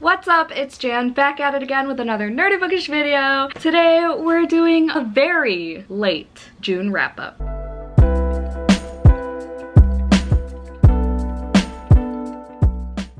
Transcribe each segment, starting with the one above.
What's up? It's Jan, back at it again with another nerdy bookish video. Today we're doing a very late June wrap-up.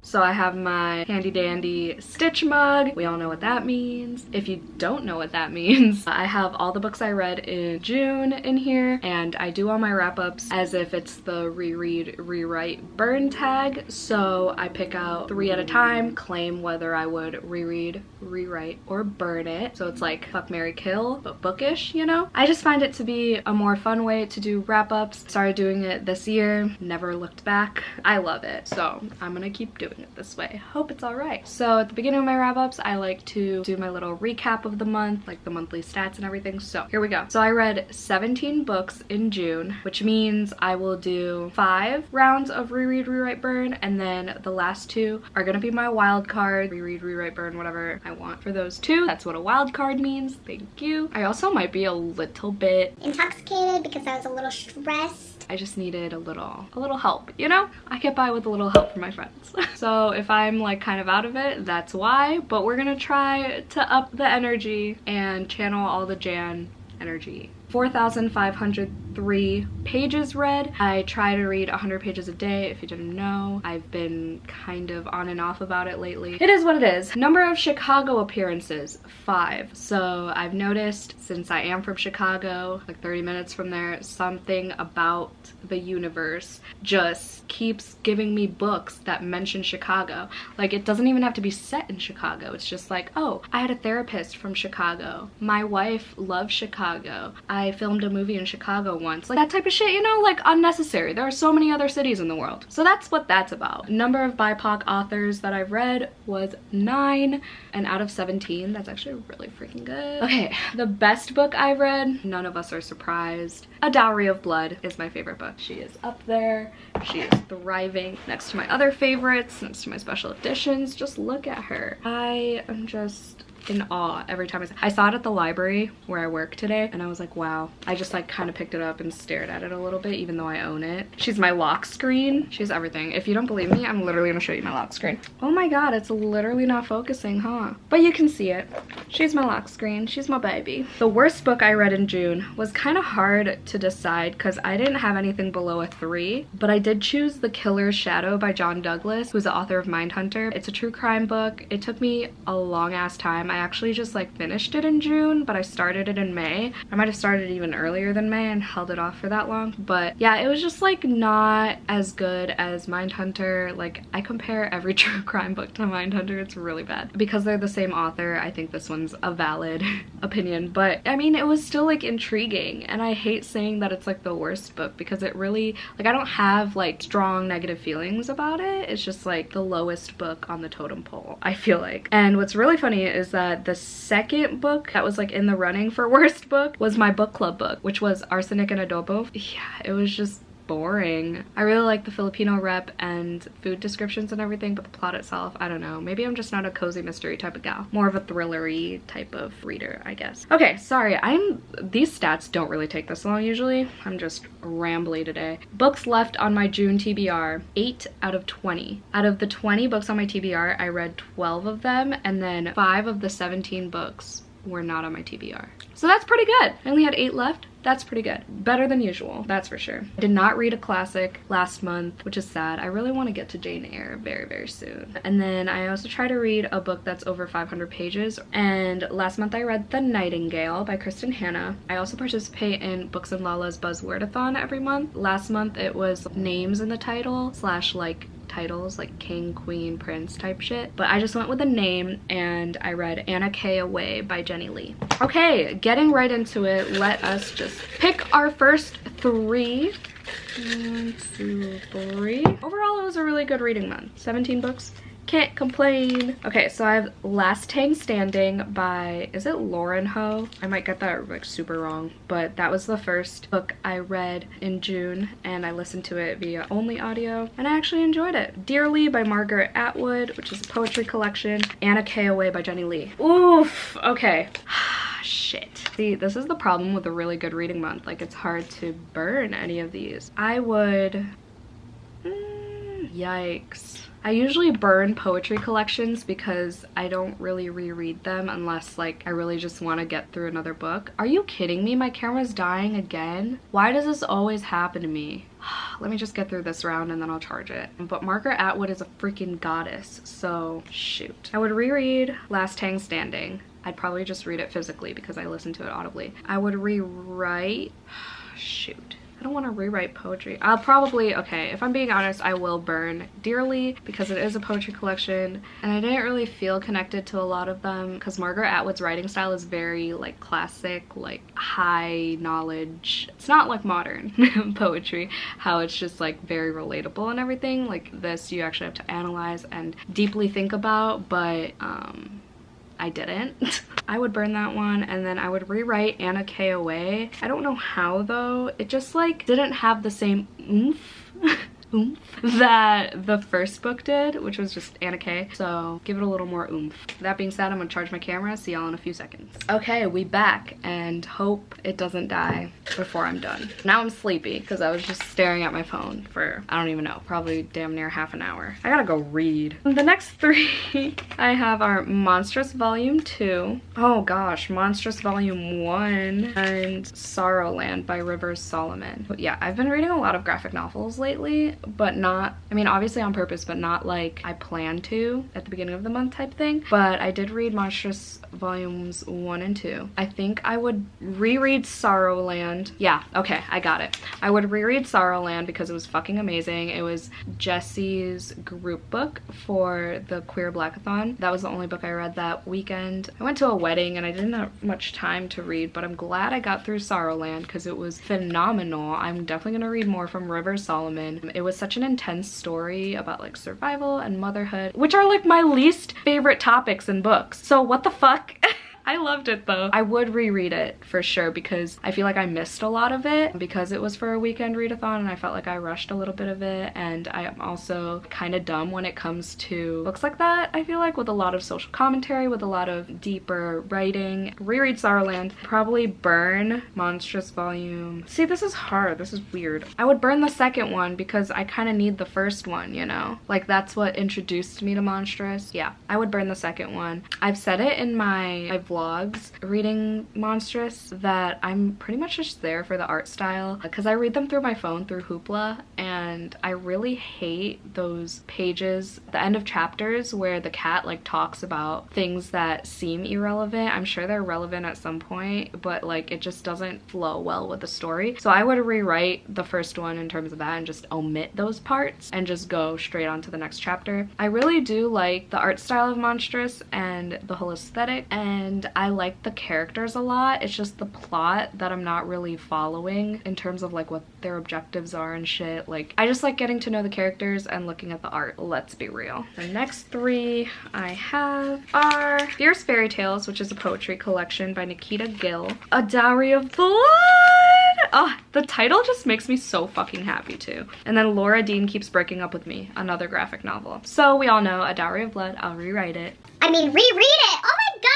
So I have my handy dandy Stitch mug. We all know what that means. If you don't know what that means, I have all the books I read in June in here, and I do all my wrap-ups as if it's the reread, rewrite, burn tag. So I pick out 3 at a time, claim whether I would reread, rewrite, or burn it. So it's like fuck, marry, kill, but bookish, you know? I just find it to be a more fun way to do wrap-ups. Started doing it this year, never looked back. I love it, so I'm gonna keep doing it this way. Hope it's all right. So at the beginning of my wrap-ups, I like to do my little recap of the month, like the monthly stats and everything. So here we go. So I read 17 books in June, which means I will do 5 rounds of reread, rewrite, burn, and then the last 2 are gonna be my wild card. Reread, rewrite, burn, whatever I want for those 2. That's what a wild card means. Thank you. I also might be a little bit intoxicated because I was a little stressed. I just needed a little help, you know? I get by with a little help from my friends. So if I'm like kind of out of it, that's why, but we're gonna try to up the energy and channel all the Jan energy. 4,503 pages read. I try to read 100 pages a day, if you didn't know. I've been kind of on and off about it lately. It is what it is. Number of Chicago appearances, 5. So I've noticed, since I am from Chicago, like 30 minutes from there, something about the universe just keeps giving me books that mention Chicago. Like, it doesn't even have to be set in Chicago. It's just like, oh, I had a therapist from Chicago. My wife loves Chicago. I filmed a movie in Chicago once. Like, that type of shit, you know, like unnecessary. There are so many other cities in the world. So that's what that's about. Number of BIPOC authors that I've read was 9, and out of 17, that's actually really freaking good. Okay, the best book I read, none of us are surprised. A Dowry of Blood is my favorite book. She is up there. She is thriving next to my other favorites, next to my special editions. Just look at her. I am just in awe every time I saw it at the library where I work today, and I was like, wow. I just like kind of picked it up and stared at it a little bit, even though I own it. She's my lock screen. She's everything. If you don't believe me, I'm literally gonna show you my lock screen. Oh my god, it's literally not focusing, huh? But you can see it. She's my lock screen. She's my baby. The worst book I read in June was kind of hard to decide because I didn't have anything below a 3, but I did choose The Killer's Shadow by John Douglas, who's the author of Mindhunter. It's a true crime book. It took me a long ass time. I actually just like finished it in June, but I started it in May. I might have started even earlier than May and held it off for that long. But yeah, it was just like not as good as Mindhunter. Like, I compare every true crime book to Mindhunter. It's really bad. Because they're the same author, I think this one's a valid opinion. But I mean, it was still like intriguing, and I hate saying that it's like the worst book because it really, like, I don't have like strong negative feelings about it. It's just like the lowest book on the totem pole, I feel like. And what's really funny is that the second book that was like in the running for worst book was my book club book, which was Arsenic and Adobo. Yeah, it was just boring. I really like the Filipino rep and food descriptions and everything, but the plot itself, I don't know. Maybe I'm just not a cozy mystery type of gal. More of a thrillery type of reader, I guess. Okay, sorry, these stats don't really take this long usually. I'm just rambly today. Books left on my June TBR, 8 out of 20. Out of the 20 books on my TBR, I read 12 of them, and then 5 of the 17 books were not on my TBR. So that's pretty good. I only had 8 left. That's pretty good. Better than usual, that's for sure. I did not read a classic last month, which is sad. I really want to get to Jane Eyre very, very soon. And then I also try to read a book that's over 500 pages. And last month I read The Nightingale by Kristen Hanna. I also participate in Books and Lala's buzzwordathon every month. Last month it was names in the title / like titles like king, queen, prince type shit, but I just went with a name and I read Anna K. Away by Jenny Lee. Okay, getting right into it, let us just pick our first 3. 1, 2, 3. Overall, it was a really good reading month. 17 books. Can't complain. Okay, so I have Last Hang Standing by, is it Lauren Ho? I might get that like super wrong, but that was the first book I read in June, and I listened to it via only audio, and I actually enjoyed it. Dearly by Margaret Atwood, which is a poetry collection. Anna K. Away by Jenny Lee. Oof, okay. Shit. See, this is the problem with a really good reading month. Like, it's hard to burn any of these. I would... yikes. I usually burn poetry collections because I don't really reread them unless like I really just want to get through another book. Are you kidding me? My camera's dying again? Why does this always happen to me? Let me just get through this round and then I'll charge it. But Margaret Atwood is a freaking goddess, so shoot. I would reread Last Hang Standing. I'd probably just read it physically because I listen to it audibly. I would rewrite, shoot. I don't want to rewrite poetry. I'll probably, okay, if I'm being honest, I will burn Dearly because it is a poetry collection and I didn't really feel connected to a lot of them because Margaret Atwood's writing style is very like classic, like high knowledge. It's not like modern poetry, how it's just like very relatable and everything. Like this, you actually have to analyze and deeply think about, but I didn't. I would burn that one and then I would rewrite Anna K away. I don't know how though. It just like didn't have the same oomph that the first book did, which was just Anna K. So give it a little more oomph. That being said, I'm gonna charge my camera. See y'all in a few seconds. Okay, we back and hope it doesn't die before I'm done. Now I'm sleepy because I was just staring at my phone for, I don't even know, probably damn near half an hour. I gotta go read. The next three I have are Monstrous Volume 2. Oh gosh, Monstrous Volume 1 and Sorrowland by Rivers Solomon. But yeah, I've been reading a lot of graphic novels lately, but not, I mean obviously on purpose, but not like I planned to at the beginning of the month type thing. But I did read Monstrous Volumes 1 and 2. I think I would reread Sorrowland. Yeah, okay, I got it. I would reread Sorrowland because it was fucking amazing. It was Jessie's group book for the Queer Blackathon. That was the only book I read that weekend. I went to a wedding and I didn't have much time to read, but I'm glad I got through Sorrowland because it was phenomenal. I'm definitely gonna read more from Rivers Solomon. It was such an intense story about like survival and motherhood, which are like my least favorite topics in books. So what the fuck? I loved it though. I would reread it for sure because I feel like I missed a lot of it because it was for a weekend readathon and I felt like I rushed a little bit of it, and I am also kind of dumb when it comes to books like that. I feel like with a lot of social commentary, with a lot of deeper writing. Reread Sorrowland. Probably burn Monstrous Volume. See, this is hard. This is weird. I would burn the second one because I kind of need the first one, you know? Like that's what introduced me to Monstrous. Yeah, I would burn the second one. I've said it in my vlogs reading Monstrous that I'm pretty much just there for the art style because I read them through my phone through Hoopla, and I really hate those pages at the end of chapters where the cat like talks about things that seem irrelevant. I'm sure they're relevant at some point, but like it just doesn't flow well with the story. So I would rewrite the first one in terms of that and just omit those parts and just go straight on to the next chapter. I really do like the art style of Monstrous and the whole aesthetic, and I like the characters a lot. It's just the plot that I'm not really following in terms of like what their objectives are and shit. Like I just like getting to know the characters and looking at the art, let's be real. The next three I have are Fierce Fairy Tales, which is a poetry collection by Nikita Gill. A Dowry of Blood! Oh, the title just makes me so fucking happy too. And then Laura Dean Keeps Breaking Up With Me, another graphic novel. So we all know A Dowry of Blood. I'll rewrite it. I mean, reread it! Oh my god!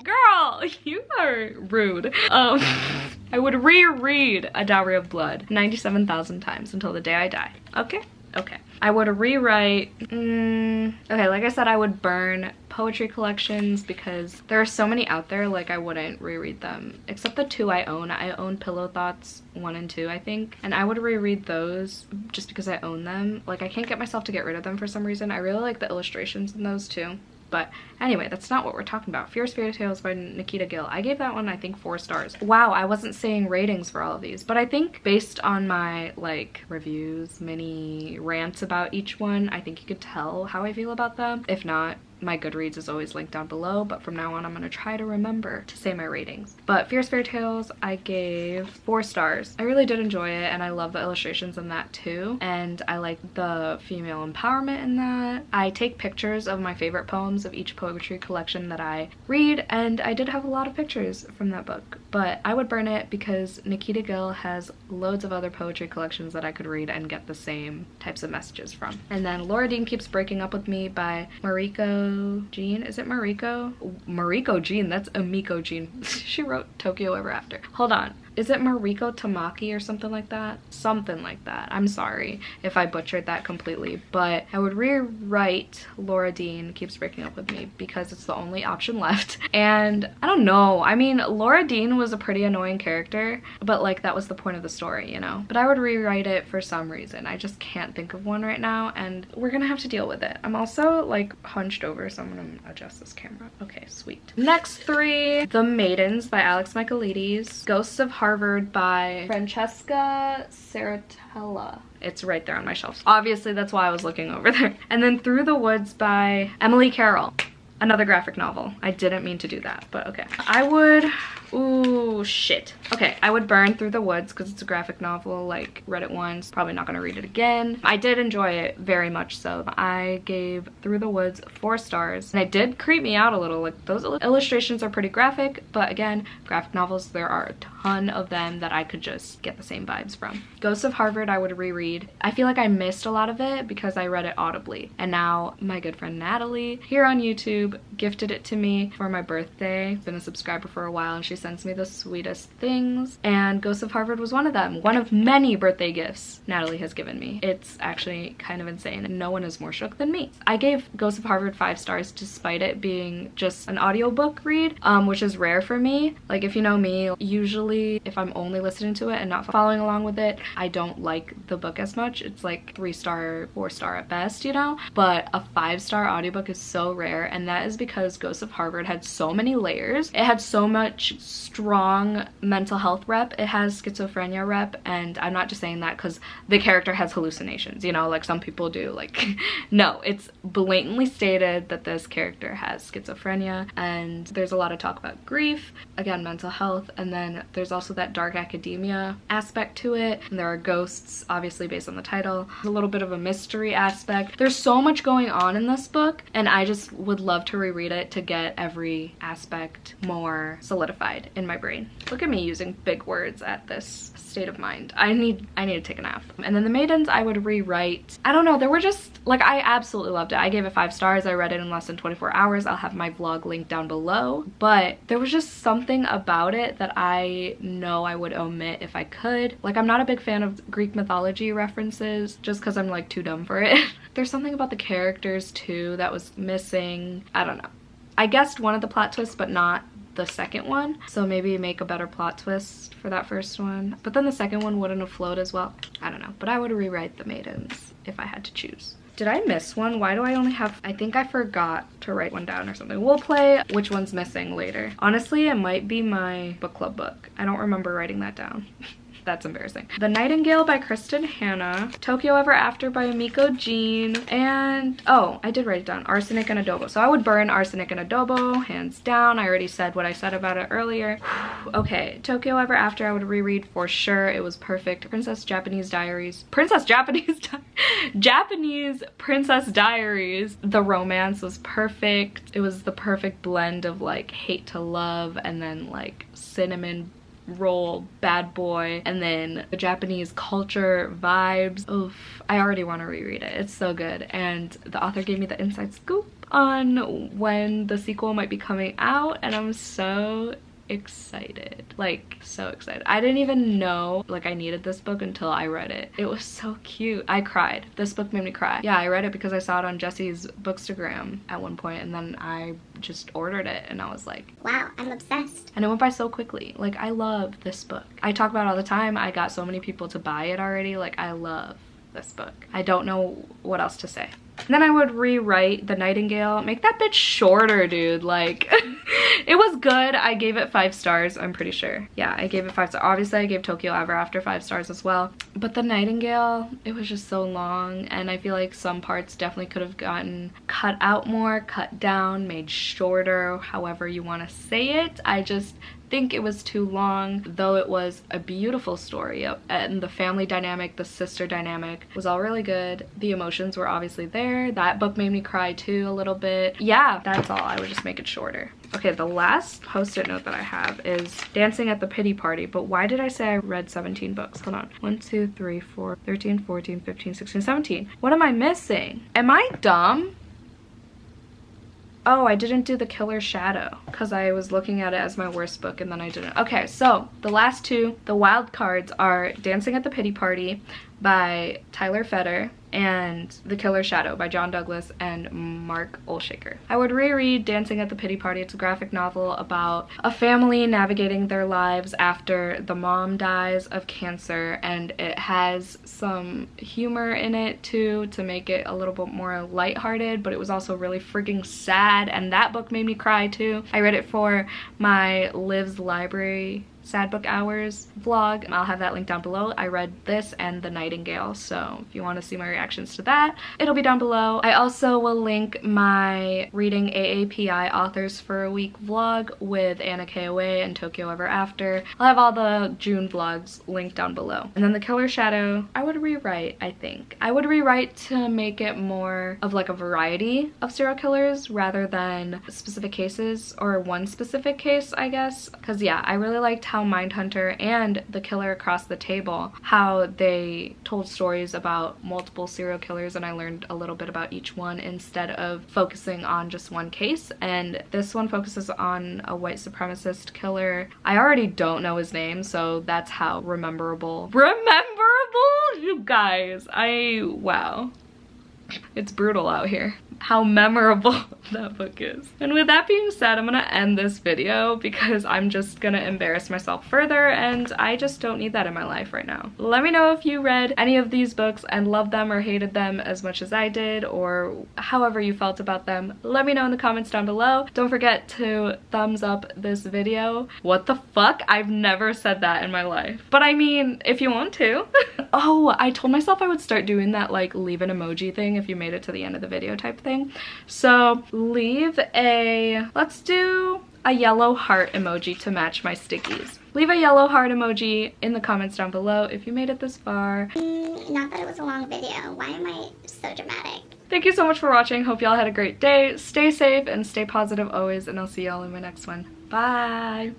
Girl, you are rude. I would reread A Dowry of Blood 97,000 times until the day I die. Okay? Okay. I would rewrite, okay, like I said, I would burn poetry collections because there are so many out there, like I wouldn't reread them. Except the two I own. I own Pillow Thoughts 1 and 2, I think. And I would reread those just because I own them. Like I can't get myself to get rid of them for some reason. I really like the illustrations in those too. But anyway, that's not what we're talking about. Fierce Fairy Tales by Nikita Gill. I gave that one, I think, 4 stars. Wow, I wasn't saying ratings for all of these, but I think based on my like reviews, mini rants about each one, I think you could tell how I feel about them. If not, my Goodreads is always linked down below, but from now on I'm gonna try to remember to say my ratings. But Fierce Fairy Tales, I gave 4 stars. I really did enjoy it, and I love the illustrations in that too, and I like the female empowerment in that. I take pictures of my favorite poems of each poetry collection that I read, and I did have a lot of pictures from that book, but I would burn it because Nikita Gill has loads of other poetry collections that I could read and get the same types of messages from. And then Laura Dean Keeps Breaking Up With Me by Mariko Jean. Is it Mariko? Mariko Jean, that's Amiko Jean. She wrote Tokyo Ever After. Hold on. Is it Mariko Tamaki or something like that? Something like that. I'm sorry if I butchered that completely, but I would rewrite Laura Dean Keeps Breaking Up With Me because it's the only option left. And I don't know. I mean, Laura Dean was a pretty annoying character, but like that was the point of the story, you know? But I would rewrite it for some reason. I just can't think of one right now, and we're gonna have to deal with it. I'm also like hunched over, so I'm gonna adjust this camera. Okay, sweet. Next three: The Maidens by Alex Michaelides, Ghosts of Harvard by Francesca Saratella. It's right there on my shelf. Obviously, that's why I was looking over there. And then Through the Woods by Emily Carroll. Another graphic novel. I didn't mean to do that, but okay. I would, ooh, shit. Okay, I would burn Through the Woods because it's a graphic novel, like read it once, probably not gonna read it again. I did enjoy it very much so. I gave Through the Woods 4 stars, and it did creep me out a little. Like those illustrations are pretty graphic, but again, graphic novels, there are a ton of them that I could just get the same vibes from. Ghosts of Harvard I would reread. I feel like I missed a lot of it because I read it audibly, and now my good friend Natalie here on YouTube gifted it to me for my birthday. Been a subscriber for a while, and she sends me the sweetest things, and Ghosts of Harvard was one of them. One of many birthday gifts Natalie has given me. It's actually kind of insane, and no one is more shook than me. I gave Ghosts of Harvard 5 stars despite it being just an audiobook read, which is rare for me. Like, if you know me, usually if I'm only listening to it and not following along with it, I don't like the book as much. It's like 3-star, 4-star at best, you know? But a 5-star audiobook is so rare, and that is because Ghosts of Harvard had so many layers. It had so much strong mental health rep. It has schizophrenia rep, and I'm not just saying that because the character has hallucinations, you know, like some people do. Like, no, it's blatantly stated that this character has schizophrenia, and there's a lot of talk about grief, again, mental health, and then there's also that dark academia aspect to it, and there are ghosts, obviously based on the title. There's a little bit of a mystery aspect. There's so much going on in this book, and I just would love to reread it to get every aspect more solidified in my brain. Look at me using big words at this state of mind. I need to take a nap. And then The Maidens I would rewrite. I don't know, there were just, like, I absolutely loved it. I gave it 5 stars. I read it in less than 24 hours. I'll have my vlog linked down below. But there was just something about it that I know I would omit if I could. Like, I'm not a big fan of Greek mythology references just because I'm like too dumb for it. There's something about the characters too that was missing. I don't know. I guessed one of the plot twists, but not the second one. So maybe make a better plot twist for that first one. But then the second one wouldn't have flowed as well. I don't know. But I would rewrite The Maidens if I had to choose. Did I miss one? Why do I only have... I think I forgot to write one down or something. We'll play which one's missing later. Honestly, it might be my book club book. I don't remember writing that down. That's embarrassing. The Nightingale by Kristen Hanna, Tokyo Ever After by Amiko Jean, and oh, I did write it down, Arsenic and Adobo. So I would burn Arsenic and Adobo, hands down. I already said what I said about it earlier. Okay, Tokyo Ever After I would reread for sure. It was perfect. Japanese Princess Diaries. The romance was perfect. It was the perfect blend of like hate to love and then like cinnamon roll bad boy, and then the Japanese culture vibes. Oof, I already want to reread it. It's so good, and the author gave me the inside scoop on when the sequel might be coming out, and I'm so excited, like so excited. I didn't even know like I needed this book until I read it. It was so cute. I cried. This book made me cry. Yeah, I read it because I saw it on Jesse's Bookstagram at one point, and then I just ordered it and I was like, wow, I'm obsessed. And it went by so quickly. Like, I love this book. I talk about it all the time. I got so many people to buy it already. Like, I love this book. I don't know what else to say. And then I would rewrite The Nightingale. Make that bitch shorter, dude. Like, it was good. I gave it 5 stars, I'm pretty sure. Yeah, I gave it 5 stars. Obviously, I gave Tokyo Ever After 5 stars as well. But The Nightingale, it was just so long, and I feel like some parts definitely could have gotten cut out more, cut down, made shorter, however you want to say it. I just think it was too long, though it was a beautiful story, and the family dynamic, the sister dynamic was all really good. The emotions were obviously there. That book made me cry too a little bit. Yeah, that's all. I would just make it shorter. Okay, the last post-it note that I have is Dancing at the Pity Party, but why did I say I read 17 books? Hold on. 1, 2, 3, 4, 13, 14, 15, 16, 17. What am I missing? Am I dumb? Oh, I didn't do The Killer Shadow because I was looking at it as my worst book and then I didn't. Okay, so the last two, the wild cards, are Dancing at the Pity Party by Tyler Feder and The Killer Shadow by John Douglas and Mark Olshaker. I would reread Dancing at the Pity Party. It's a graphic novel about a family navigating their lives after the mom dies of cancer, and it has some humor in it too to make it a little bit more lighthearted, but it was also really freaking sad, and that book made me cry too. I read it for my Liv's Library Sad Book Hours vlog. I'll have that link down below. I read this and The Nightingale, so if you want to see my reactions to that, it'll be down below. I also will link my reading AAPI authors for a week vlog with Anna KOA and Tokyo Ever After. I'll have all the June vlogs linked down below. And then The Killer Shadow, I would rewrite, I think. I would rewrite to make it more of like a variety of serial killers rather than specific cases, or one specific case, I guess. Because yeah, I really liked how Mindhunter and The Killer Across the Table, how they told stories about multiple serial killers, and I learned a little bit about each one instead of focusing on just one case. And this one focuses on a white supremacist killer. I already don't know his name, so that's how rememberable, you guys. Wow. It's brutal out here. How memorable that book is. And with that being said, I'm gonna end this video because I'm just gonna embarrass myself further, and I just don't need that in my life right now. Let me know if you read any of these books and loved them or hated them as much as I did, or however you felt about them. Let me know in the comments down below. Don't forget to thumbs up this video. What the fuck? I've never said that in my life. But I mean, if you want to. Oh, I told myself I would start doing that like leave an emoji thing if you made it to the end of the video type thing. So leave let's do a yellow heart emoji to match my stickies. Leave a yellow heart emoji in the comments down below if you made it this far. Not that it was a long video. Why am I so dramatic? Thank you so much for watching. Hope y'all had a great day. Stay safe and stay positive always, and I'll see y'all in my next one. Bye!